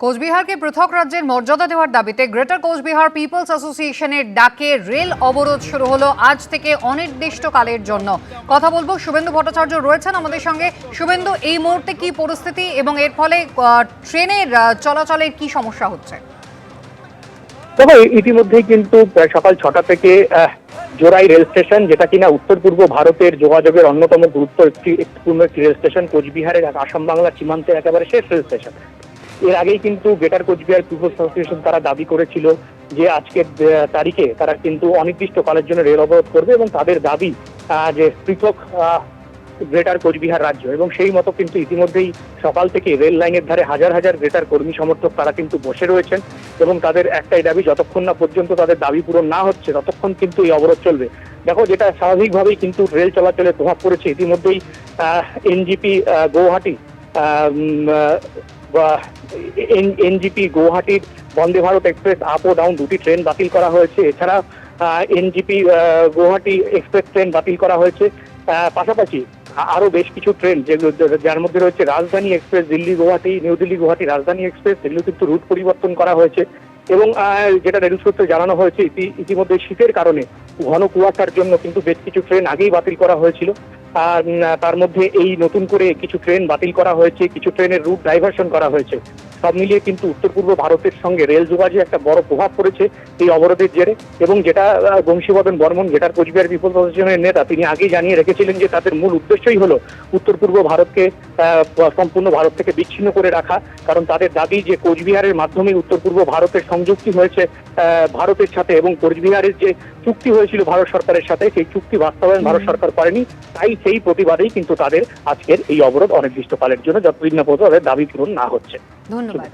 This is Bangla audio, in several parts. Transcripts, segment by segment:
কোচবিহারকে পৃথক রাজ্যের মর্যাদা দেওয়ার দাবিতে গ্রেটার কোচবিহার পিপলস অ্যাসোসিয়েশনের ডাকে রেল অবরোধ শুরু হলো আজ থেকে অনির্দিষ্টকালের জন্য। কথা বলবো, শুভেন্দু ভট্টাচার্য রয়েছেন আমাদের সঙ্গে। শুভেন্দু, এই মুহূর্তে কি পরিস্থিতি এবং এর ফলে ট্রেনের চলাচলের কি সমস্যা হচ্ছে? তবে ইতিমধ্যেই কিন্তু সকাল 6টা থেকে জোরাই রেল স্টেশন, যেটা কিনা উত্তর পূর্ব ভারতের যোগাযোগের অন্যতম গুরুত্বপূর্ণ একটি রেল স্টেশন, কোচবিহারের আসাম বাংলা সীমান্তের একেবারে শেষ রেল স্টেশন। এর আগেই কিন্তু গ্রেটার কোচবিহার পিপলস অ্যাসোসিয়েশন তারা দাবি করেছিল যে আজকের তারিখে তারা কিন্তু অনির্দিষ্টকালের জন্য রেল অবরোধ করবে এবং তাদের দাবি যে পৃথক গ্রেটার কোচবিহার রাজ্য। এবং সেই মতো কিন্তু ইতিমধ্যেই সকাল থেকে রেল লাইনের ধারে হাজার হাজার গ্রেটার কর্মী সমর্থক তারা কিন্তু বসে রয়েছেন এবং তাদের একটাই দাবি, যতক্ষণ না পর্যন্ত তাদের দাবি পূরণ না হচ্ছে ততক্ষণ কিন্তু এই অবরোধ চলবে। দেখো, যেটা স্বাভাবিকভাবেই কিন্তু রেল চলাচলে প্রভাব পড়েছে। ইতিমধ্যেই এনজিপি গুয়াহাটি এনজিপি গুয়াহাটির বন্দে ভারত এক্সপ্রেস আপ ও ডাউন দুটি ট্রেন বাতিল করা হয়েছে। এছাড়া এনজিপি গুয়াহাটি এক্সপ্রেস ট্রেন বাতিল করা হয়েছে। পাশাপাশি আরো বেশ কিছু ট্রেন যার মধ্যে রয়েছে রাজধানী এক্সপ্রেস দিল্লি গুয়াহাটি, নিউ দিল্লি গুয়াহাটি রাজধানী এক্সপ্রেস, এগুলো কিন্তু রুট পরিবর্তন করা হয়েছে। এবং যেটা রেল সূত্রে জানানো হয়েছে, ইতিমধ্যে শীতের কারণে ঘন কুয়াশার জন্য কিন্তু বেশ কিছু ট্রেন আগেই বাতিল করা হয়েছিল। আর তার মধ্যে এই নতুন করে কিছু ট্রেন বাতিল করা হয়েছে, কিছু ট্রেনের রুট ডাইভার্সন করা হয়েছে। সব মিলিয়ে কিন্তু উত্তর পূর্ব ভারতের সঙ্গে রেল যোগাযোগে একটা বড় প্রভাব পড়েছে এই অবরোধের জেরে। এবং যেটা বংশীবদন বর্মন, গ্রেটার কোচবিহার পিপলস অ্যাসোসিয়েশনের নেতা, তিনি আগেই জানিয়ে রেখেছিলেন যে তাদের মূল উদ্দেশ্যই হলো উত্তর পূর্ব ভারতকে সম্পূর্ণ ভারত থেকে বিচ্ছিন্ন করে রাখা। কারণ তাদের দাবি যে কোচবিহারের মাধ্যমে উত্তর পূর্ব ভারতের সংযুক্তি হয়েছে ভারতের সাথে, এবং কোচবিহারের যে চুক্তি হয়েছিল ভারত সরকারের সাথে, সেই চুক্তি বাস্তবায়ন ভারত সরকার করেনি। তাই সেই প্রতিবাদেই কিন্তু তাদের আজকের এই অবরোধ অনির্দিষ্টকালের জন্য, যতদিন না পর্যন্ত তাদের দাবি পূরণ না হচ্ছে। ধন্যবাদ।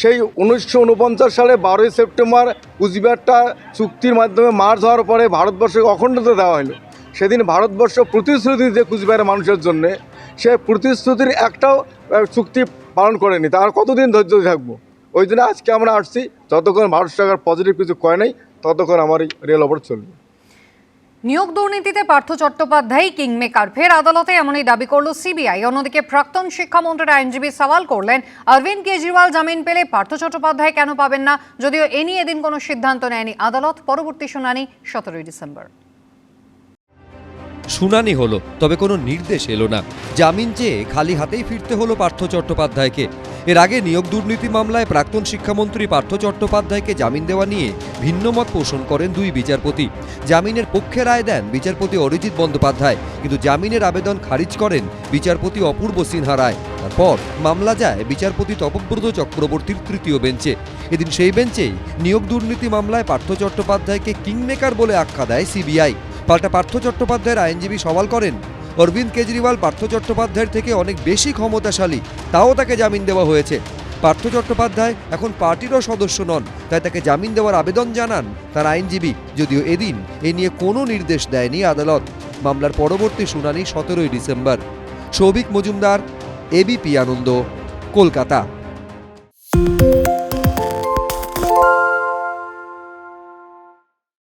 সেই 1949 সালে 12ই সেপ্টেম্বর কুচবিহারটা চুক্তির মাধ্যমে মার্চ হওয়ার পরে ভারতবর্ষকে অখণ্ডতা দেওয়া হলো। সেদিন ভারতবর্ষ প্রতিশ্রুতি যে কুচবিহারের মানুষের জন্যে, সে প্রতিশ্রুতির একটাও চুক্তি পালন করেনি। তার কতদিন ধৈর্য থাকবো? ওই জন্য আজকে আমরা আসছি, যতক্ষণ ভারত সরকার পজিটিভ কিছু করে নাই ততক্ষণ আমার এই রেল অবরোধ চলবে। নিয়োগ দুর্নীতিতে পার্থ চট্টোপাধ্যায় কিংমেকার, ফের আদালতে এমনই দাবি করল সিবিআই। অন্যদিকে প্রাক্তন শিক্ষামন্ত্রীর আইনজীবী সওয়াল করলেন, অরবিন্দ কেজরিওয়াল জামিন পেলে পার্থ চট্টোপাধ্যায় কেন পাবেন না? যদিও এ নিয়ে এদিন কোনো সিদ্ধান্ত নেয়নি আদালত। পরবর্তী শুনানি 17ই ডিসেম্বর। শুনানি হলো, তবে কোনো নির্দেশ এলো না। জামিন চেয়ে খালি হাতেই ফিরতে হলো পার্থ চট্টোপাধ্যায়কে। এর আগে নিয়োগ দুর্নীতি মামলায় প্রাক্তন শিক্ষামন্ত্রী পার্থ চট্টোপাধ্যায়কে জামিন দেওয়া নিয়ে ভিন্নমত পোষণ করেন দুই বিচারপতি। জামিনের পক্ষে রায় দেন বিচারপতি অরিজিৎ বন্দ্যোপাধ্যায়, কিন্তু জামিনের আবেদন খারিজ করেন বিচারপতি অপূর্ব সিনহা রায়। তারপর মামলা যায় বিচারপতি তপব্রত চক্রবর্তীর তৃতীয় বেঞ্চে। এদিন সেই বেঞ্চেই নিয়োগ দুর্নীতি মামলায় পার্থ চট্টোপাধ্যায়কে কিংমেকার বলে আখ্যা দেয় সিবিআই। পাল্টা পার্থ চট্টোপাধ্যায়ের আইনজীবী সওয়াল করেন, অরবিন্দ কেজরিওয়াল পার্থ চট্টোপাধ্যায়ের থেকে অনেক বেশি ক্ষমতাশালী, তাও তাকে জামিন দেওয়া হয়েছে। পার্থ চট্টোপাধ্যায় এখন পার্টিরও সদস্য নন, তাই তাকে জামিন দেওয়ার আবেদন জানান তার আইনজীবী। যদিও এদিন এ নিয়ে কোনো নির্দেশ দেয়নি আদালত। মামলার পরবর্তী শুনানি 17ই ডিসেম্বর। সৌভিক মজুমদার, এবিপি আনন্দ, কলকাতা।